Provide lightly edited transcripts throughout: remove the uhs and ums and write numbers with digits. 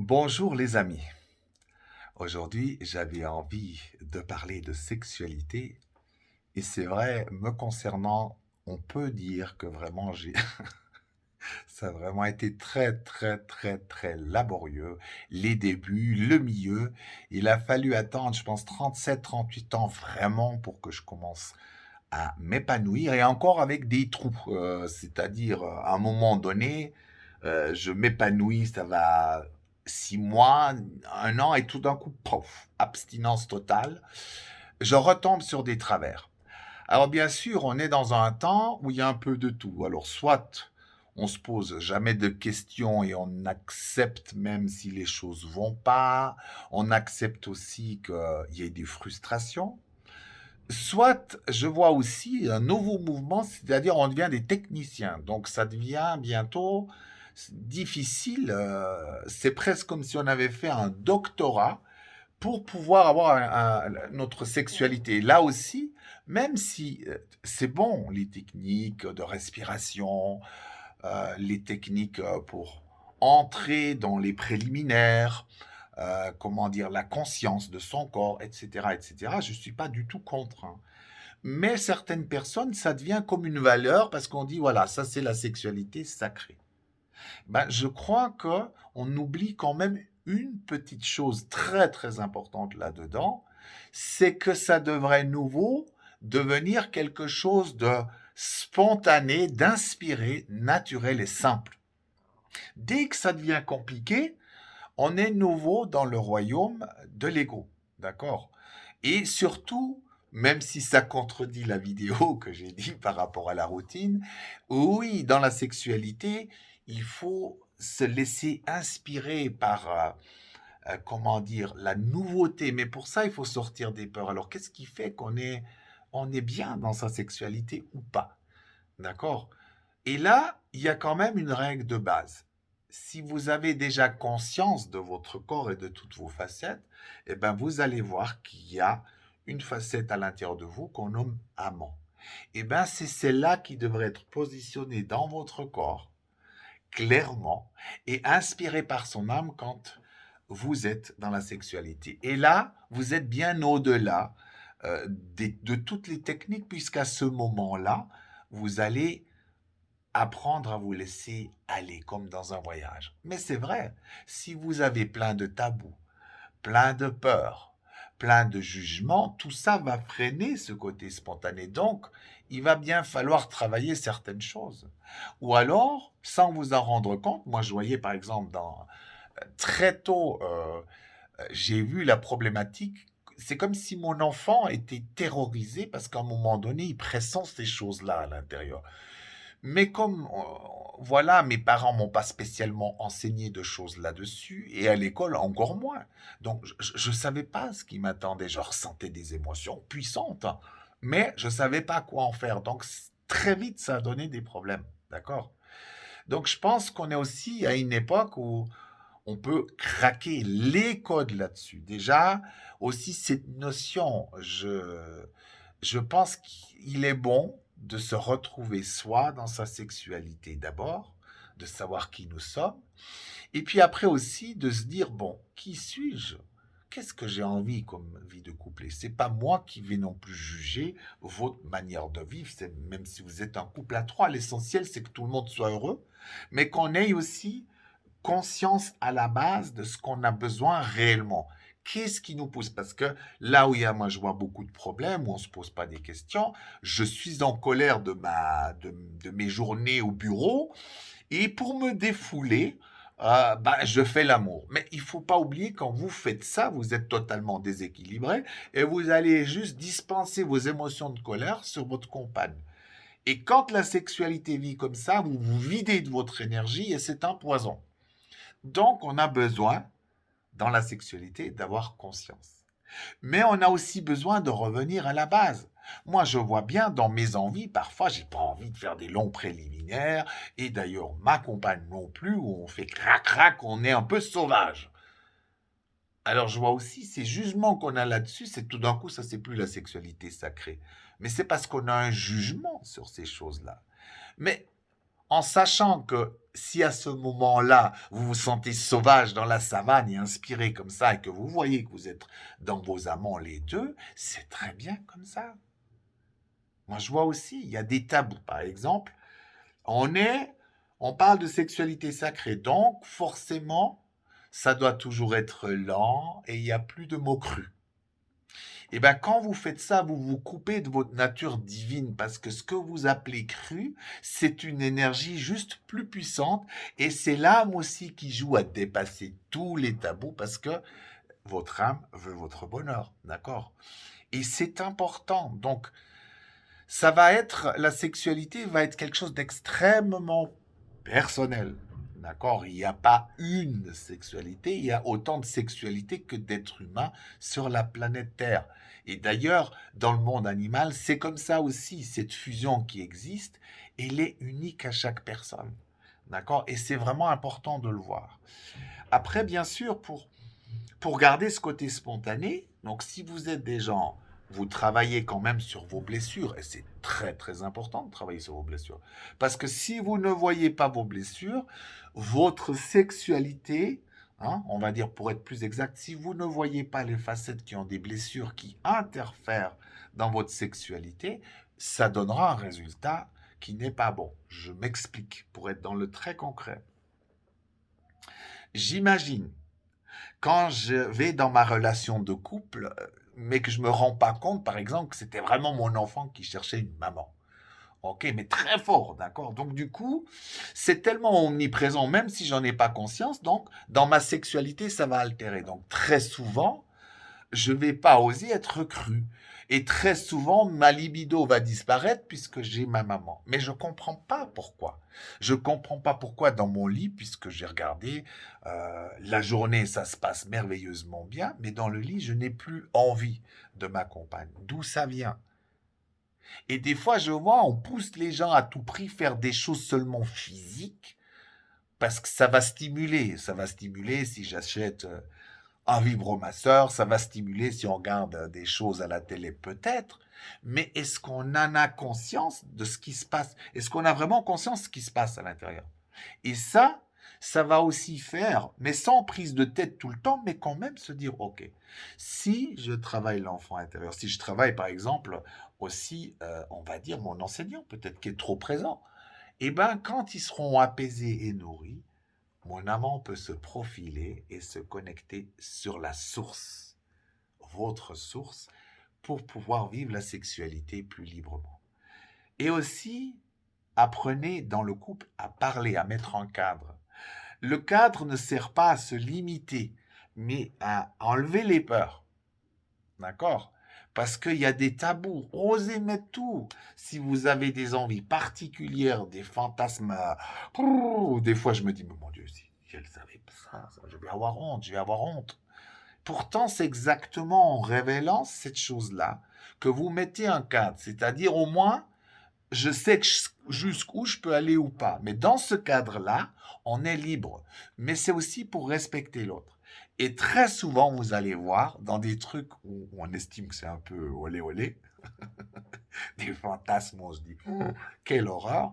Bonjour les amis. Aujourd'hui, j'avais envie de parler de sexualité et c'est vrai, me concernant, on peut dire que vraiment ça a vraiment été très très très très laborieux. Les débuts, le milieu, il a fallu attendre, je pense, 37, 38 ans vraiment pour que je commence à m'épanouir et encore avec des trous. C'est-à-dire, à un moment donné, je m'épanouis, ça va 6 mois, un an, et tout d'un coup, pouf, abstinence totale. Je retombe sur des travers. Alors bien sûr, on est dans un temps où il y a un peu de tout. Alors soit on se pose jamais de questions et on accepte même si les choses vont pas. On accepte aussi qu'il y ait des frustrations. Soit je vois aussi un nouveau mouvement, c'est-à-dire on devient des techniciens. Donc ça devient bientôt difficile. C'est presque comme si on avait fait un doctorat pour pouvoir avoir notre sexualité. Là aussi, même si c'est bon, les techniques de respiration, les techniques pour entrer dans les préliminaires, comment dire, la conscience de son corps, etc., etc. Je ne suis pas du tout contre, hein. Mais certaines personnes, ça devient comme une valeur parce qu'on dit, voilà, ça c'est la sexualité sacrée. Ben, je crois que on oublie quand même une petite chose très très importante là-dedans, c'est que ça devrait nouveau devenir quelque chose de spontané, d'inspiré, naturel et simple. Dès que ça devient compliqué, on est nouveau dans le royaume de l'ego. D'accord? Et surtout, même si ça contredit la vidéo que j'ai dit par rapport à la routine, oui, dans la sexualité, il faut se laisser inspirer par, comment dire, la nouveauté. Mais pour ça, il faut sortir des peurs. Alors, qu'est-ce qui fait on est bien dans sa sexualité ou pas? D'accord? Et là, il y a quand même une règle de base. Si vous avez déjà conscience de votre corps et de toutes vos facettes, eh ben vous allez voir qu'il y a une facette à l'intérieur de vous qu'on nomme amant. Eh ben c'est celle-là qui devrait être positionnée dans votre corps, clairement, et inspirée par son âme quand vous êtes dans la sexualité. Et là, vous êtes bien au-delà de toutes les techniques, puisqu'à ce moment-là, vous allez apprendre à vous laisser aller comme dans un voyage. Mais c'est vrai, si vous avez plein de tabous, plein de peurs, plein de jugements, tout ça va freiner ce côté spontané. Donc, il va bien falloir travailler certaines choses. Ou alors, sans vous en rendre compte, moi je voyais par exemple très tôt, j'ai vu la problématique. C'est comme si mon enfant était terrorisé parce qu'à un moment donné, il pressent ces choses-là à l'intérieur. Mais comme, voilà, mes parents m'ont pas spécialement enseigné de choses là-dessus, et à l'école encore moins. Donc, je savais pas ce qui m'attendait. Je ressentais des émotions puissantes, hein, mais je savais pas quoi en faire. Donc, très vite, ça a donné des problèmes. D'accord? Donc, je pense qu'on est aussi à une époque où on peut craquer les codes là-dessus. Déjà, aussi cette notion, je pense qu'il est bon de se retrouver soi dans sa sexualité d'abord, de savoir qui nous sommes, et puis après aussi de se dire, bon, qui suis-je? Qu'est-ce que j'ai envie comme vie de couple? Et c'est pas moi qui vais non plus juger votre manière de vivre, c'est même si vous êtes un couple à trois, l'essentiel c'est que tout le monde soit heureux, mais qu'on ait aussi conscience à la base de ce qu'on a besoin réellement. Qu'est-ce qui nous pousse? Parce que là où il y a, moi, je vois beaucoup de problèmes, où on ne se pose pas des questions, je suis en colère de mes journées au bureau, et pour me défouler, bah, je fais l'amour. Mais il ne faut pas oublier, quand vous faites ça, vous êtes totalement déséquilibré, et vous allez juste dispenser vos émotions de colère sur votre compagne. Et quand la sexualité vit comme ça, vous vous videz de votre énergie, et c'est un poison. Donc, on a besoin, dans la sexualité, d'avoir conscience. Mais on a aussi besoin de revenir à la base. Moi, je vois bien dans mes envies, parfois, j'ai pas envie de faire des longs préliminaires, et d'ailleurs, ma compagne non plus, où on fait crac-crac, on est un peu sauvage. Alors, je vois aussi ces jugements qu'on a là-dessus, c'est tout d'un coup, ça, c'est plus la sexualité sacrée. Mais c'est parce qu'on a un jugement sur ces choses-là. Mais en sachant que si à ce moment-là, vous vous sentez sauvage dans la savane et inspiré comme ça, et que vous voyez que vous êtes dans vos amants les deux, c'est très bien comme ça. Moi, je vois aussi, il y a des tabous. Par exemple, on est, on parle de sexualité sacrée, donc forcément, ça doit toujours être lent et il n'y a plus de mots crus. Et bien, quand vous faites ça, vous vous coupez de votre nature divine parce que ce que vous appelez cru, c'est une énergie juste plus puissante et c'est l'âme aussi qui joue à dépasser tous les tabous parce que votre âme veut votre bonheur, d'accord? Et c'est important. Donc, la sexualité va être quelque chose d'extrêmement personnel. D'accord? Il n'y a pas une sexualité, il y a autant de sexualité que d'êtres humains sur la planète Terre. Et d'ailleurs, dans le monde animal, c'est comme ça aussi, cette fusion qui existe, elle est unique à chaque personne. D'accord? Et c'est vraiment important de le voir. Après, bien sûr, pour garder ce côté spontané, donc si vous êtes des gens, vous travaillez quand même sur vos blessures, et c'est très très important de travailler sur vos blessures. Parce que si vous ne voyez pas vos blessures, votre sexualité, hein, on va dire pour être plus exact, si vous ne voyez pas les facettes qui ont des blessures qui interfèrent dans votre sexualité, ça donnera un résultat qui n'est pas bon. Je m'explique pour être dans le très concret. J'imagine quand je vais dans ma relation de couple, mais que je me rends pas compte, par exemple, que c'était vraiment mon enfant qui cherchait une maman. Ok, mais très fort, d'accord. Donc du coup, c'est tellement omniprésent, même si j'en ai pas conscience. Donc, dans ma sexualité, ça va altérer. Donc très souvent, je vais pas oser être cru. Et très souvent, ma libido va disparaître puisque j'ai ma maman. Mais je comprends pas pourquoi. Je comprends pas pourquoi dans mon lit, puisque j'ai regardé la journée, ça se passe merveilleusement bien, mais dans le lit, je n'ai plus envie de ma compagne. D'où ça vient? Et des fois, je vois, on pousse les gens à tout prix faire des choses seulement physiques parce que ça va stimuler. Ça va stimuler si j'achète un vibromasseur, ça va stimuler si on regarde des choses à la télé peut-être, mais est-ce qu'on en a conscience de ce qui se passe? Est-ce qu'on a vraiment conscience de ce qui se passe à l'intérieur? Et ça va aussi faire, mais sans prise de tête tout le temps, mais quand même se dire, ok, si je travaille l'enfant intérieur, si je travaille par exemple aussi, on va dire, mon enseignant peut-être qui est trop présent, eh bien quand ils seront apaisés et nourris, mon amant peut se profiler et se connecter sur la source, votre source, pour pouvoir vivre la sexualité plus librement. Et aussi, apprenez dans le couple à parler, à mettre un cadre. Le cadre ne sert pas à se limiter, mais à enlever les peurs. D'accord? Parce qu'il y a des tabous. Osez mettre tout. Si vous avez des envies particulières, des fantasmes, des fois je me dis, mais mon Dieu, si elle savait ça, je vais avoir honte, je vais avoir honte. Pourtant, c'est exactement en révélant cette chose-là que vous mettez un cadre. C'est-à-dire, au moins, je sais jusqu'où je peux aller ou pas. Mais dans ce cadre-là, on est libre. Mais c'est aussi pour respecter l'autre. Et très souvent, vous allez voir, dans des trucs où on estime que c'est un peu olé olé, des fantasmes, on se dit, quelle horreur.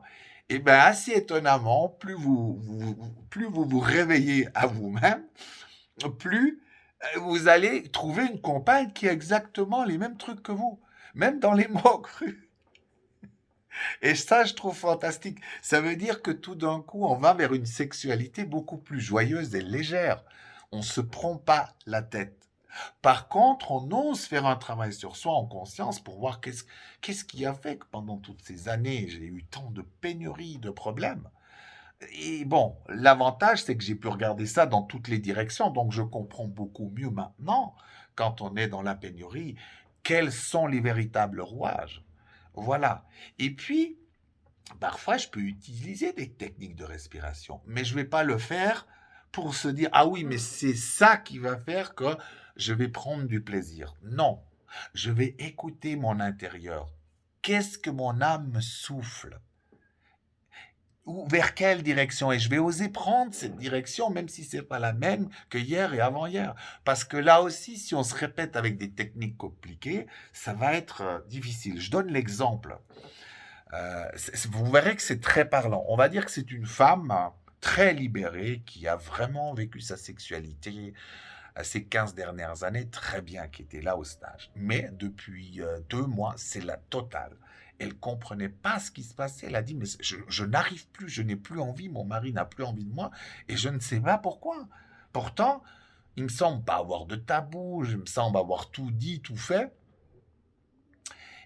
Et bien, assez étonnamment, plus vous vous réveillez à vous-même, plus vous allez trouver une compagne qui a exactement les mêmes trucs que vous, même dans les mots crus. Et ça, je trouve fantastique. Ça veut dire que tout d'un coup, on va vers une sexualité beaucoup plus joyeuse et légère. On ne se prend pas la tête. Par contre, on ose faire un travail sur soi en conscience pour voir qu'est-ce qui a fait que pendant toutes ces années, j'ai eu tant de pénuries, de problèmes. Et bon, l'avantage, c'est que j'ai pu regarder ça dans toutes les directions, donc je comprends beaucoup mieux maintenant, quand on est dans la pénurie, quels sont les véritables rouages. Voilà. Et puis, parfois, je peux utiliser des techniques de respiration, mais je ne vais pas le faire pour se dire, ah oui, mais c'est ça qui va faire que je vais prendre du plaisir. Non, je vais écouter mon intérieur. Qu'est-ce que mon âme me souffle? Ou vers quelle direction? Et je vais oser prendre cette direction, même si c'est pas la même que hier et avant-hier. Parce que là aussi, si on se répète avec des techniques compliquées, ça va être difficile. Je donne l'exemple. Vous verrez que c'est très parlant. On va dire que c'est une femme très libérée qui a vraiment vécu sa sexualité ces 15 dernières années très bien, qui était là au stage. Mais depuis 2 mois, c'est la totale. Elle comprenait pas ce qui se passait. Elle a dit, mais je n'arrive plus, je n'ai plus envie, mon mari n'a plus envie de moi, et je ne sais pas pourquoi. Pourtant, il me semble pas avoir de tabou, je me semble avoir tout dit, tout fait.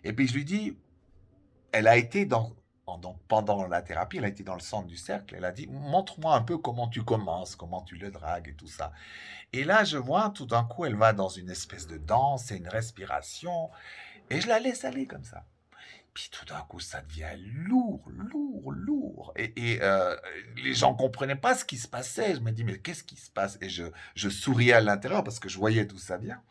Et puis je lui dis, elle a été donc pendant la thérapie, elle a été dans le centre du cercle, elle a dit, montre-moi un peu comment tu commences, comment tu le dragues et tout ça. Et là, je vois, tout d'un coup, elle va dans une espèce de danse et une respiration, et je la laisse aller comme ça. Puis tout d'un coup, ça devient lourd, lourd, lourd. Et les gens comprenaient pas ce qui se passait. Je me dis, mais qu'est-ce qui se passe? Et je souriais à l'intérieur parce que je voyais d'où ça vient.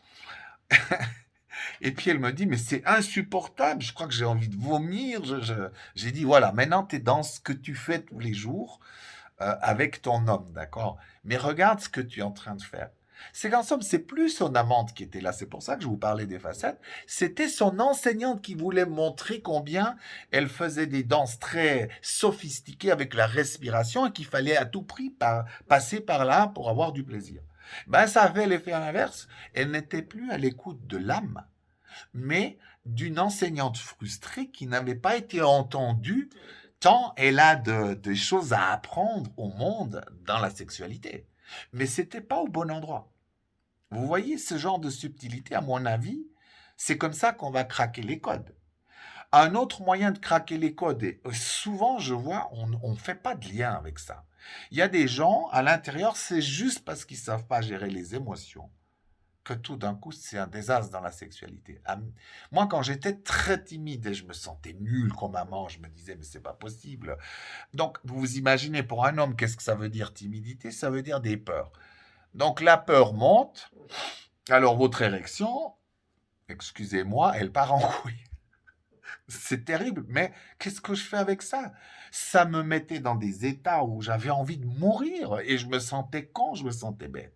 Et puis elle me dit, mais c'est insupportable, je crois que j'ai envie de vomir. J'ai dit, voilà, maintenant tu es dans ce que tu fais tous les jours avec ton homme, d'accord? Mais regarde ce que tu es en train de faire. C'est qu'en somme, c'est plus son amante qui était là. C'est pour ça que je vous parlais des facettes. C'était son enseignante qui voulait montrer combien elle faisait des danses très sophistiquées avec la respiration et qu'il fallait à tout prix passer par là pour avoir du plaisir. Ben, ça avait l'effet inverse. Elle n'était plus à l'écoute de l'âme, mais d'une enseignante frustrée qui n'avait pas été entendue tant elle a de choses à apprendre au monde dans la sexualité. Mais c'était pas au bon endroit. Vous voyez ce genre de subtilité, à mon avis, c'est comme ça qu'on va craquer les codes. Un autre moyen de craquer les codes, et souvent je vois, on ne fait pas de lien avec ça. Il y a des gens, à l'intérieur, c'est juste parce qu'ils ne savent pas gérer les émotions que tout d'un coup, c'est un désastre dans la sexualité. Moi, quand j'étais très timide et je me sentais nul comme maman, je me disais, mais c'est pas possible. Donc, vous vous imaginez, pour un homme, qu'est-ce que ça veut dire timidité? Ça veut dire des peurs. Donc, la peur monte, alors votre érection, excusez-moi, elle part en couille. C'est terrible, mais qu'est-ce que je fais avec ça? Ça me mettait dans des états où j'avais envie de mourir et je me sentais con, je me sentais bête.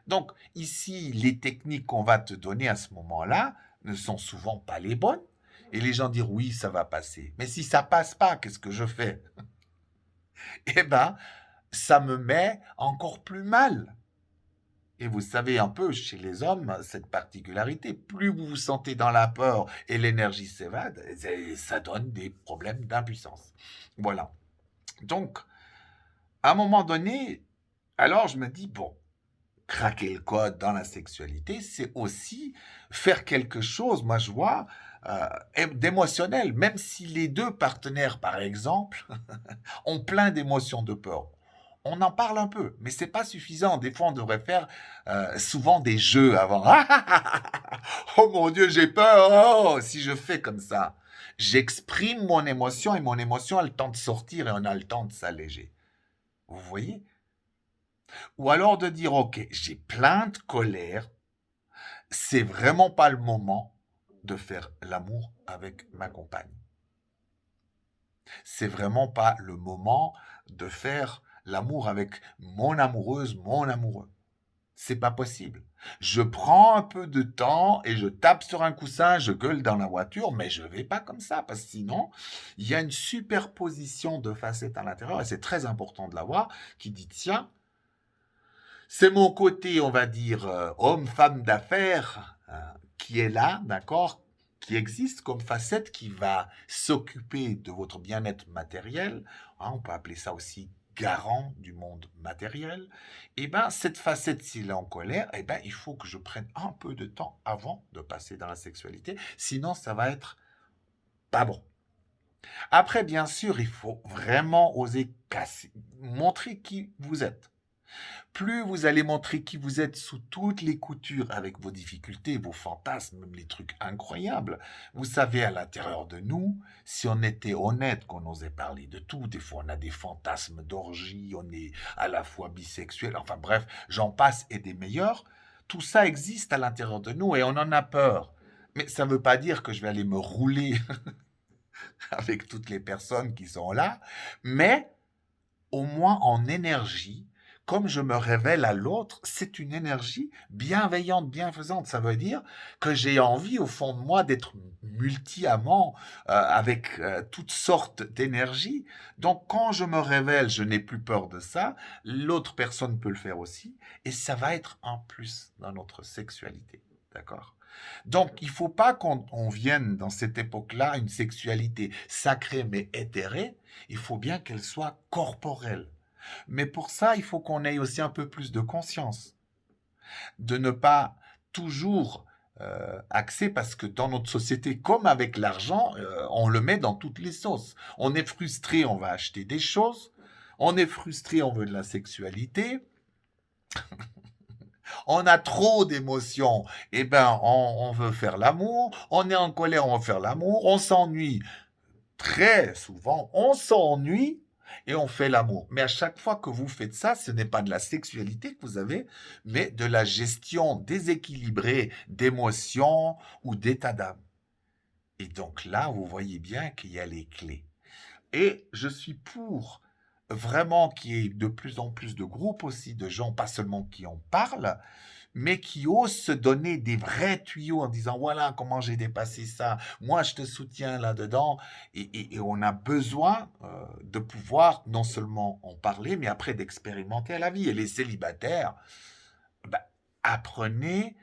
Donc, ici, les techniques qu'on va te donner à ce moment-là ne sont souvent pas les bonnes. Et les gens disent oui, ça va passer. Mais si ça passe pas, qu'est-ce que je fais? Eh ben, ça me met encore plus mal. Et vous savez un peu, chez les hommes, cette particularité, plus vous vous sentez dans la peur et l'énergie s'évade, ça donne des problèmes d'impuissance. Voilà. Donc, à un moment donné, alors je me dis, bon, craquer le code dans la sexualité, c'est aussi faire quelque chose, moi je vois, d'émotionnel, même si les deux partenaires, par exemple, ont plein d'émotions de peur. On en parle un peu, mais c'est pas suffisant. Des fois, on devrait faire souvent des jeux avant. Oh mon Dieu, j'ai peur. Oh, si je fais comme ça, j'exprime mon émotion et mon émotion a le temps de sortir et on a le temps de s'alléger. Vous voyez? Ou alors de dire, ok, j'ai plein de colère, c'est vraiment pas le moment de faire l'amour avec ma compagne. C'est vraiment pas le moment de faire l'amour avec mon amoureuse, mon amoureux. C'est pas possible. Je prends un peu de temps et je tape sur un coussin, je gueule dans la voiture, mais je vais pas comme ça, parce que sinon, il y a une superposition de facettes à l'intérieur, et c'est très important de l'avoir, qui dit, tiens, c'est mon côté, on va dire, homme, femme d'affaires, qui est là, d'accord, qui existe comme facette, qui va s'occuper de votre bien-être matériel. Hein, on peut appeler ça aussi garant du monde matériel. Et bien, cette facette, s'il est en colère, eh ben, il faut que je prenne un peu de temps avant de passer dans la sexualité. Sinon, ça va être pas bon. Après, bien sûr, il faut vraiment oser casser, montrer qui vous êtes. Plus vous allez montrer qui vous êtes sous toutes les coutures avec vos difficultés, vos fantasmes, même les trucs incroyables. Vous savez, à l'intérieur de nous, si on était honnête, qu'on osait parler de tout, des fois on a des fantasmes d'orgie, on est à la fois bisexuel, enfin bref, j'en passe et des meilleurs. Tout ça existe à l'intérieur de nous et on en a peur. Mais ça ne veut pas dire que je vais aller me rouler avec toutes les personnes qui sont là, mais au moins en énergie, comme je me révèle à l'autre, c'est une énergie bienveillante, bienfaisante. Ça veut dire que j'ai envie au fond de moi d'être multi-amant avec toutes sortes d'énergies. Donc quand je me révèle, je n'ai plus peur de ça. L'autre personne peut le faire aussi. Et ça va être un plus dans notre sexualité. D'accord? Donc, il ne faut pas qu'on vienne dans cette époque-là une sexualité sacrée mais éthérée. Il faut bien qu'elle soit corporelle. Mais pour ça, il faut qu'on ait aussi un peu plus de conscience, de ne pas toujours axer, parce que dans notre société, comme avec l'argent, on le met dans toutes les sauces. On est frustré, on va acheter des choses. On est frustré, on veut de la sexualité. On a trop d'émotions, eh ben on veut faire l'amour. On est en colère, on veut faire l'amour. On s'ennuie, très souvent, on s'ennuie et on fait l'amour. Mais à chaque fois que vous faites ça, ce n'est pas de la sexualité que vous avez, mais de la gestion déséquilibrée d'émotions ou d'état d'âme. Et donc là, vous voyez bien qu'il y a les clés. Et je suis pour vraiment qu'il y ait de plus en plus de groupes aussi, de gens, pas seulement qui en parlent, mais qui osent se donner des vrais tuyaux en disant voilà comment j'ai dépassé ça, moi je te soutiens là-dedans, et on a besoin de pouvoir non seulement en parler, mais après d'expérimenter à la vie. Et les célibataires, bah, apprenez.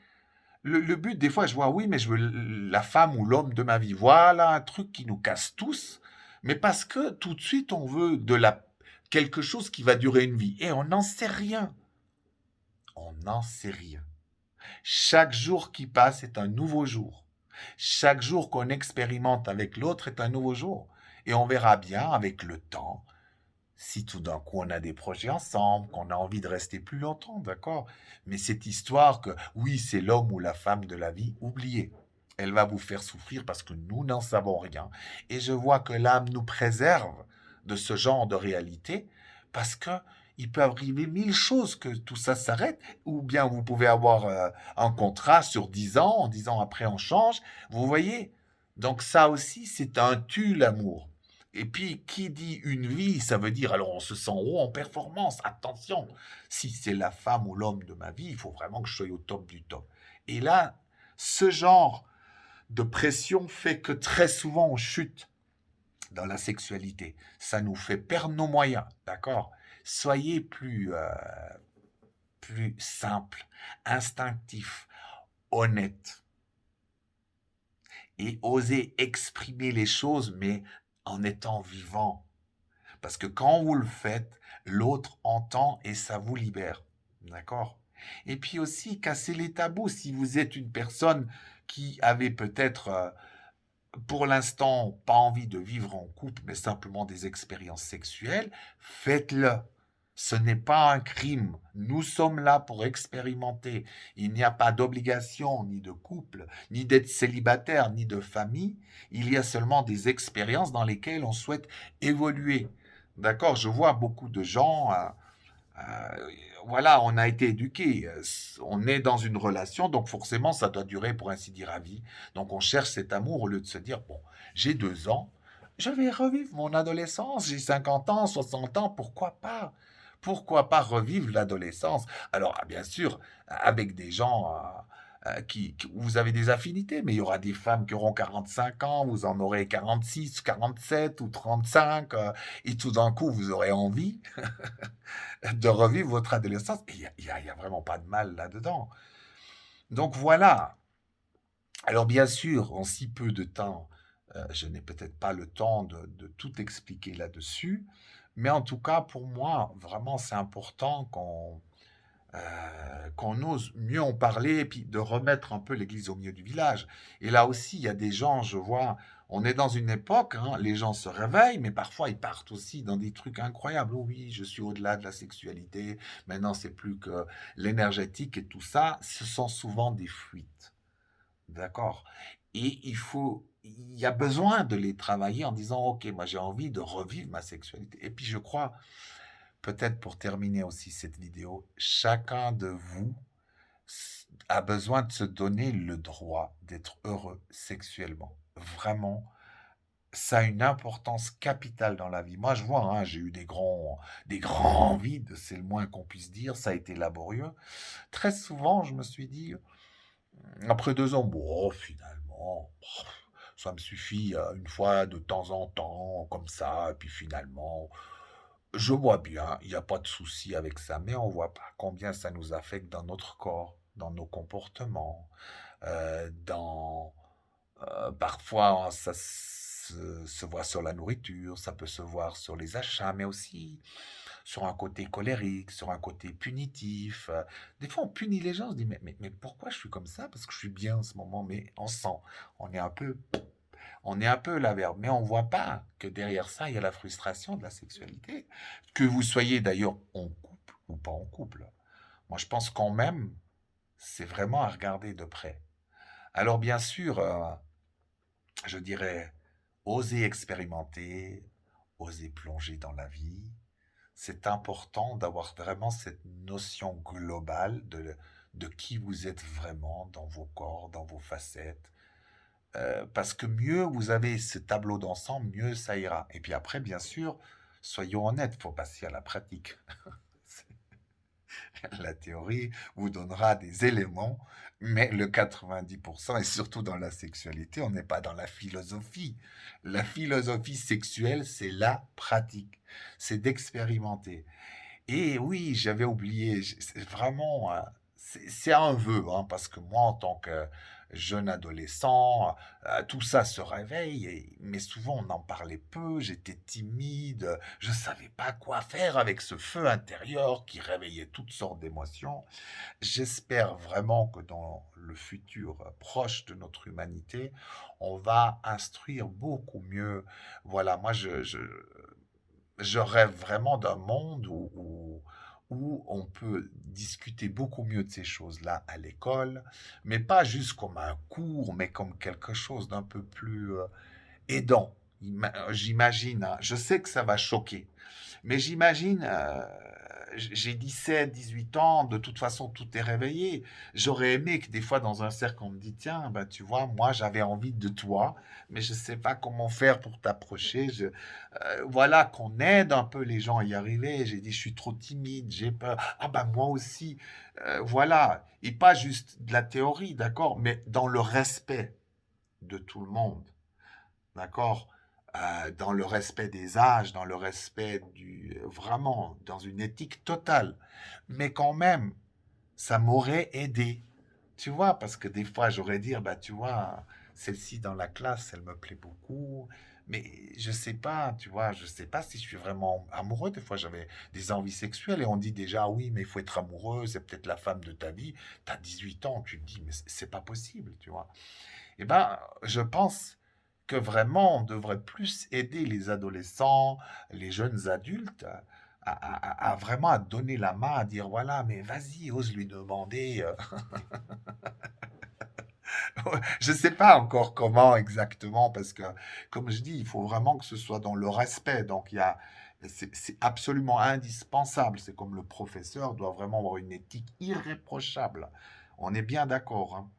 Le but, des fois, je vois, oui, mais je veux la femme ou l'homme de ma vie. Voilà un truc qui nous casse tous, mais parce que tout de suite, on veut quelque chose qui va durer une vie. Et on n'en sait rien. On n'en sait rien. Chaque jour qui passe est un nouveau jour. Chaque jour qu'on expérimente avec l'autre est un nouveau jour. Et on verra bien avec le temps si tout d'un coup on a des projets ensemble, qu'on a envie de rester plus longtemps, d'accord? Mais cette histoire que oui, c'est l'homme ou la femme de la vie, oubliez. Elle va vous faire souffrir parce que nous n'en savons rien. Et je vois que l'âme nous préserve de ce genre de réalité parce que il peut arriver mille choses que tout ça s'arrête, ou bien vous pouvez avoir un contrat sur 10 ans, en 10 ans après on change. Vous voyez? Donc ça aussi, c'est un tue l'amour. Et puis, qui dit une vie, ça veut dire, alors on se sent haut en performance. Attention, si c'est la femme ou l'homme de ma vie, il faut vraiment que je sois au top du top. Et là, ce genre de pression fait que très souvent on chute dans la sexualité. Ça nous fait perdre nos moyens, d'accord? Soyez plus simple, instinctif, honnête, et osez exprimer les choses, mais en étant vivant. Parce que quand vous le faites, l'autre entend et ça vous libère. D'accord? Et puis aussi, casser les tabous. Si vous êtes une personne qui avait peut-être, pour l'instant, pas envie de vivre en couple, mais simplement des expériences sexuelles, faites-le. Ce n'est pas un crime. Nous sommes là pour expérimenter. Il n'y a pas d'obligation, ni de couple, ni d'être célibataire, ni de famille. Il y a seulement des expériences dans lesquelles on souhaite évoluer. D'accord? Je vois beaucoup de gens, euh, voilà, on a été éduqué, on est dans une relation, donc forcément ça doit durer pour ainsi dire à vie. Donc on cherche cet amour au lieu de se dire, bon, j'ai 2 ans, je vais revivre mon adolescence, j'ai 50 ans, 60 ans, pourquoi pas? Pourquoi pas revivre l'adolescence? Alors bien sûr, avec des gens où vous avez des affinités, mais il y aura des femmes qui auront 45 ans, vous en aurez 46, 47 ou 35, et tout d'un coup vous aurez envie de revivre votre adolescence. Il y a vraiment pas de mal là-dedans. Donc voilà. Alors bien sûr, en si peu de temps, je n'ai peut-être pas le temps de tout expliquer là-dessus, mais en tout cas, pour moi, vraiment, c'est important qu'on ose mieux en parler et puis de remettre un peu l'église au milieu du village. Et là aussi, il y a des gens, je vois, on est dans une époque, hein, les gens se réveillent, mais parfois ils partent aussi dans des trucs incroyables. Oh oui, je suis au-delà de la sexualité, maintenant c'est plus que l'énergétique et tout ça. Ce sont souvent des fuites. D'accord? Et il y a besoin de les travailler en disant, OK, moi j'ai envie de revivre ma sexualité. Et puis je crois, peut-être pour terminer aussi cette vidéo, chacun de vous a besoin de se donner le droit d'être heureux sexuellement. Vraiment, ça a une importance capitale dans la vie. Moi, je vois, hein, j'ai eu des grands vides, c'est le moins qu'on puisse dire, ça a été laborieux. Très souvent, je me suis dit, après 2 ans, bon, finalement, ça me suffit une fois de temps en temps, comme ça, et puis finalement, je vois bien, il n'y a pas de souci avec ça, mais on voit pas combien ça nous affecte dans notre corps, dans nos comportements, dans parfois, ça se voit sur la nourriture, ça peut se voir sur les achats, mais aussi sur un côté colérique, sur un côté punitif. Des fois, on punit les gens, on se dit, mais pourquoi je suis comme ça? Parce que je suis bien en ce moment, mais on sent, on est un peu, on est un peu la verbe, mais on voit pas que derrière ça, il y a la frustration de la sexualité. Que vous soyez d'ailleurs en couple ou pas en couple. Moi, je pense quand même, c'est vraiment à regarder de près. Alors, bien sûr, je dirais, oser expérimenter, oser plonger dans la vie. C'est important d'avoir vraiment cette notion globale de qui vous êtes vraiment dans vos corps, dans vos facettes. Parce que mieux vous avez ce tableau d'ensemble, mieux ça ira. Et puis après, bien sûr, soyons honnêtes, il faut passer à la pratique. La théorie vous donnera des éléments, mais le 90%, et surtout dans la sexualité, on n'est pas dans la philosophie. La philosophie sexuelle, c'est la pratique, c'est d'expérimenter. Et oui, j'avais oublié, c'est vraiment, c'est un vœu, hein, parce que moi, en tant que jeune adolescent, tout ça se réveille, mais souvent on en parlait peu, j'étais timide, je ne savais pas quoi faire avec ce feu intérieur qui réveillait toutes sortes d'émotions. J'espère vraiment que dans le futur proche de notre humanité, on va instruire beaucoup mieux. Voilà, moi, je rêve vraiment d'un monde où on peut discuter beaucoup mieux de ces choses-là à l'école, mais pas juste comme un cours, mais comme quelque chose d'un peu plus aidant. J'imagine, hein, je sais que ça va choquer, mais j'imagine, j'ai 17, 18 ans, de toute façon, tout est réveillé. J'aurais aimé que des fois, dans un cercle, on me dit, tiens, ben, tu vois, moi, j'avais envie de toi, mais je ne sais pas comment faire pour t'approcher. Voilà, qu'on aide un peu les gens à y arriver. J'ai dit, je suis trop timide, j'ai peur. Ah ben, moi aussi. Voilà. Et pas juste de la théorie, d'accord, mais dans le respect de tout le monde. D'accord? Dans le respect des âges, dans le respect vraiment, dans une éthique totale. Mais quand même, ça m'aurait aidé. Tu vois, parce que des fois, j'aurais dit, bah, tu vois, celle-ci dans la classe, elle me plaît beaucoup. Mais je sais pas, tu vois, je sais pas si je suis vraiment amoureux. Des fois, j'avais des envies sexuelles et on dit déjà, oui, mais il faut être amoureux, c'est peut-être la femme de ta vie. Tu as 18 ans, tu te dis, mais c'est pas possible, tu vois. Eh ben, je pense que vraiment, on devrait plus aider les adolescents, les jeunes adultes, à vraiment à donner la main, à dire voilà, mais vas-y, ose lui demander. Je ne sais pas encore comment exactement, parce que, comme je dis, il faut vraiment que ce soit dans le respect. Donc, c'est absolument indispensable. C'est comme le professeur doit vraiment avoir une éthique irréprochable. On est bien d'accord, hein.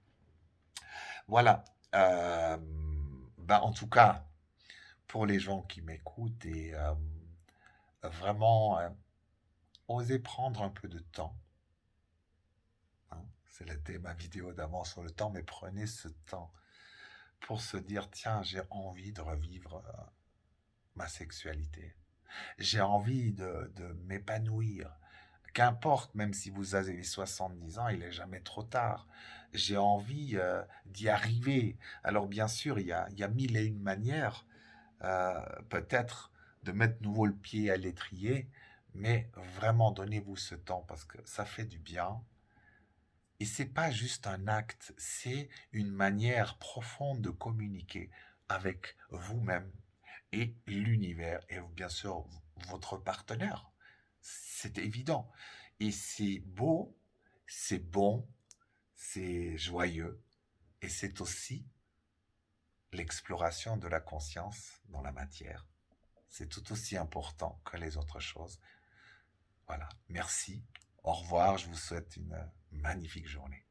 Voilà. Ben, en tout cas, pour les gens qui m'écoutent et vraiment oser prendre un peu de temps, hein. C'était ma vidéo d'avant sur le temps, mais prenez ce temps pour se dire, tiens, j'ai envie de revivre ma sexualité. J'ai envie de m'épanouir. Qu'importe, même si vous avez 70 ans, il n'est jamais trop tard. J'ai envie d'y arriver. Alors bien sûr, il y a mille et une manières, peut-être de mettre nouveau le pied à l'étrier, mais vraiment donnez-vous ce temps parce que ça fait du bien. Et c'est pas juste un acte, c'est une manière profonde de communiquer avec vous-même et l'univers et bien sûr votre partenaire. C'est évident. Et c'est beau, c'est bon, c'est joyeux et c'est aussi l'exploration de la conscience dans la matière. C'est tout aussi important que les autres choses. Voilà, merci, au revoir, je vous souhaite une magnifique journée.